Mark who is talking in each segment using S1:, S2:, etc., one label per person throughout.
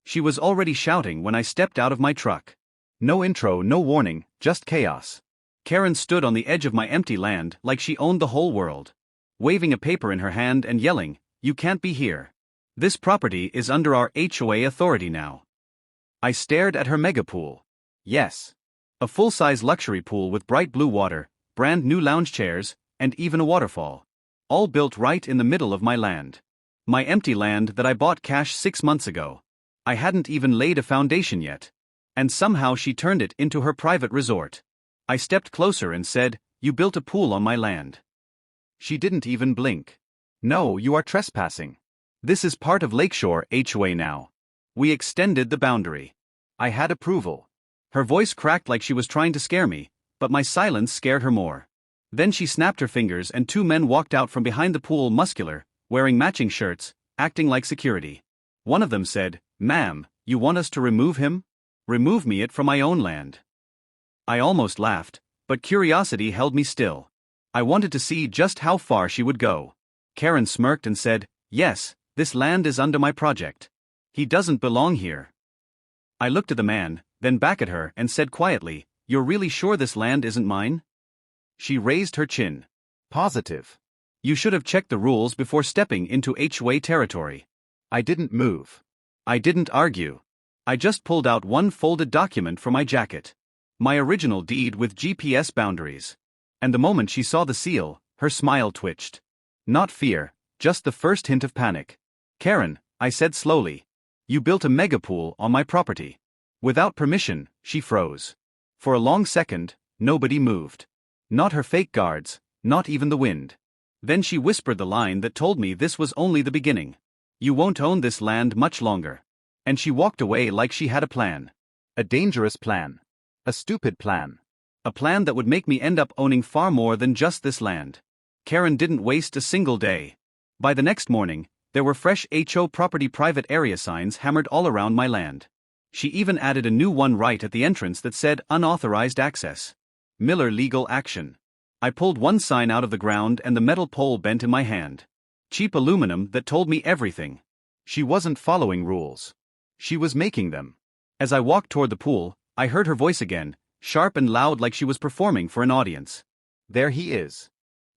S1: She was already shouting when I stepped out of my truck. No intro, no warning, just chaos. Karen stood on the edge of my empty land like she owned the whole world, waving a paper in her hand and yelling, "You can't be here. This property is under our HOA authority now." I stared at her mega pool. Yes. A full-size luxury pool with bright blue water, brand new lounge chairs, and even a waterfall. All built right in the middle of my land. My empty land that I bought cash 6 months ago. I hadn't even laid a foundation yet. And somehow she turned it into her private resort. I stepped closer and said, "You built a pool on my land." She didn't even blink. "No, you are trespassing. This is part of Lakeshore HOA now. We extended the boundary. I had approval." Her voice cracked like she was trying to scare me, but my silence scared her more. Then she snapped her fingers and 2 men walked out from behind the pool, muscular, wearing matching shirts, acting like security. One of them said, "Ma'am, you want us to remove him? Remove me it from my own land." I almost laughed, but curiosity held me still. I wanted to see just how far she would go. Karen smirked and said, "Yes, this land is under my project. He doesn't belong here." I looked at the man, then back at her and said quietly, "You're really sure this land isn't mine?" She raised her chin. "Positive. You should have checked the rules before stepping into HOA territory." I didn't move. I didn't argue. I just pulled out one folded document from my jacket. My original deed with GPS boundaries. And the moment she saw the seal, her smile twitched. Not fear, just the first hint of panic. "Karen," I said slowly, "you built a mega pool on my property." Without permission, she froze. For a long second, nobody moved. Not her fake guards, not even the wind. Then she whispered the line that told me this was only the beginning. "You won't own this land much longer." And she walked away like she had a plan. A dangerous plan. A stupid plan. A plan that would make me end up owning far more than just this land. Karen didn't waste a single day. By the next morning, there were fresh HO property private area signs hammered all around my land. She even added a new one right at the entrance that said unauthorized access. Miller legal action. I pulled one sign out of the ground and the metal pole bent in my hand. Cheap aluminum that told me everything. She wasn't following rules. She was making them. As I walked toward the pool, I heard her voice again, sharp and loud like she was performing for an audience. "There he is.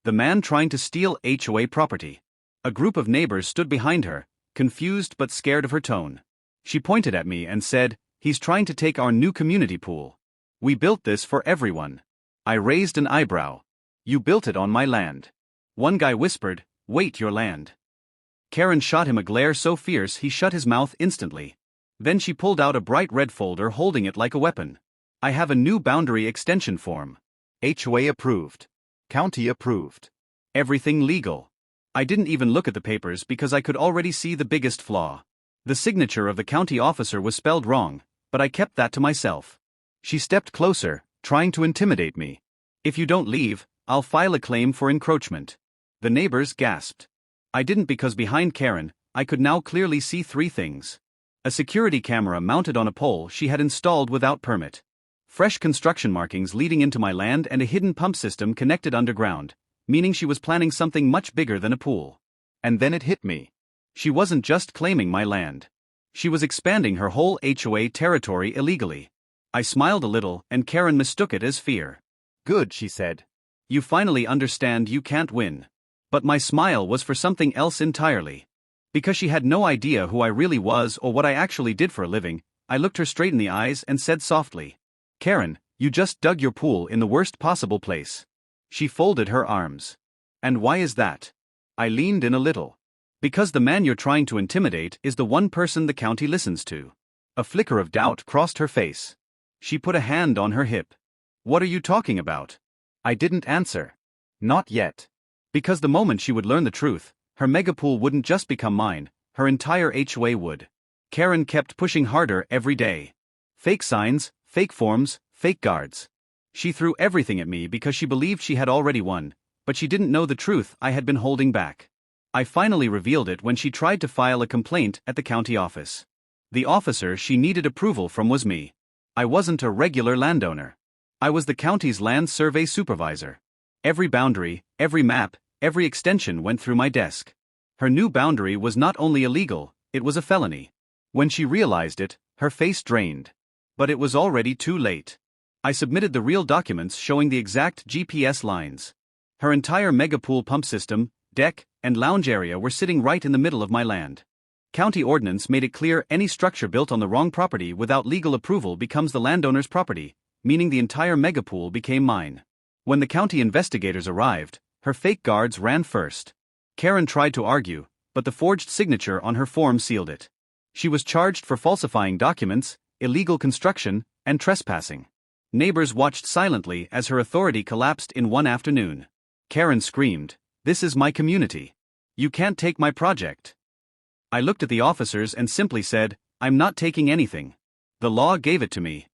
S1: The man trying to steal HOA property." A group of neighbors stood behind her, confused but scared of her tone. She pointed at me and said, "He's trying to take our new community pool. We built this for everyone." I raised an eyebrow. "You built it on my land." One guy whispered, "Wait, your land." Karen shot him a glare so fierce he shut his mouth instantly. Then she pulled out a bright red folder holding it like a weapon. "I have a new boundary extension form. HOA approved. County approved. Everything legal." I didn't even look at the papers because I could already see the biggest flaw. The signature of the county officer was spelled wrong, but I kept that to myself. She stepped closer, trying to intimidate me. "If you don't leave, I'll file a claim for encroachment." The neighbors gasped. I didn't because behind Karen, I could now clearly see 3 things. A security camera mounted on a pole she had installed without permit. Fresh construction markings leading into my land and a hidden pump system connected underground, meaning she was planning something much bigger than a pool. And then it hit me. She wasn't just claiming my land. She was expanding her whole HOA territory illegally. I smiled a little and Karen mistook it as fear. "Good," she said. "You finally understand you can't win." But my smile was for something else entirely. Because she had no idea who I really was or what I actually did for a living, I looked her straight in the eyes and said softly, "Karen, you just dug your pool in the worst possible place." She folded her arms. "And why is that?" I leaned in a little. "Because the man you're trying to intimidate is the one person the county listens to." A flicker of doubt crossed her face. She put a hand on her hip. "What are you talking about?" I didn't answer. Not yet. Because the moment she would learn the truth, her megapool wouldn't just become mine, her entire HOA would. Karen kept pushing harder every day. Fake signs, fake forms, fake guards. She threw everything at me because she believed she had already won, but she didn't know the truth I had been holding back. I finally revealed it when she tried to file a complaint at the county office. The officer she needed approval from was me. I wasn't a regular landowner. I was the county's land survey supervisor. Every boundary, every map, every extension went through my desk. Her new boundary was not only illegal, it was a felony. When she realized it, her face drained. But it was already too late. I submitted the real documents showing the exact GPS lines. Her entire mega pool pump system, deck, and lounge area were sitting right in the middle of my land. County ordinance made it clear any structure built on the wrong property without legal approval becomes the landowner's property, meaning the entire mega pool became mine. When the county investigators arrived, her fake guards ran first. Karen tried to argue, but the forged signature on her form sealed it. She was charged for falsifying documents, illegal construction, and trespassing. Neighbors watched silently as her authority collapsed in one afternoon. Karen screamed, "This is my community. You can't take my project." I looked at the officers and simply said, "I'm not taking anything. The law gave it to me."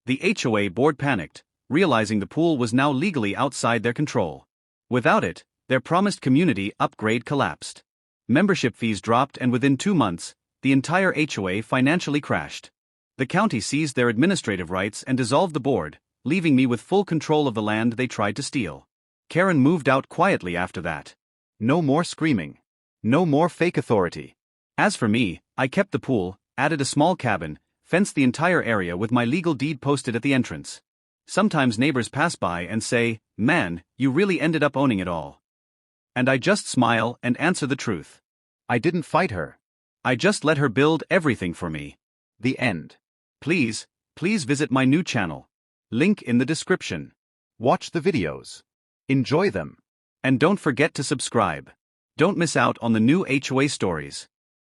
S1: The HOA board panicked, realizing the pool was now legally outside their control. Without it, their promised community upgrade collapsed. Membership fees dropped, and within 2 months, the entire HOA financially crashed. The county seized their administrative rights and dissolved the board, leaving me with full control of the land they tried to steal. Karen moved out quietly after that. No more screaming. No more fake authority. As for me, I kept the pool, added a small cabin, fenced the entire area with my legal deed posted at the entrance. Sometimes neighbors pass by and say, "Man, you really ended up owning it all." And I just smile and answer the truth. I didn't fight her. I just let her build everything for me. The end. Please visit my new channel. Link in the description. Watch the videos. Enjoy them. And don't forget to subscribe. Don't miss out on the new HOA stories.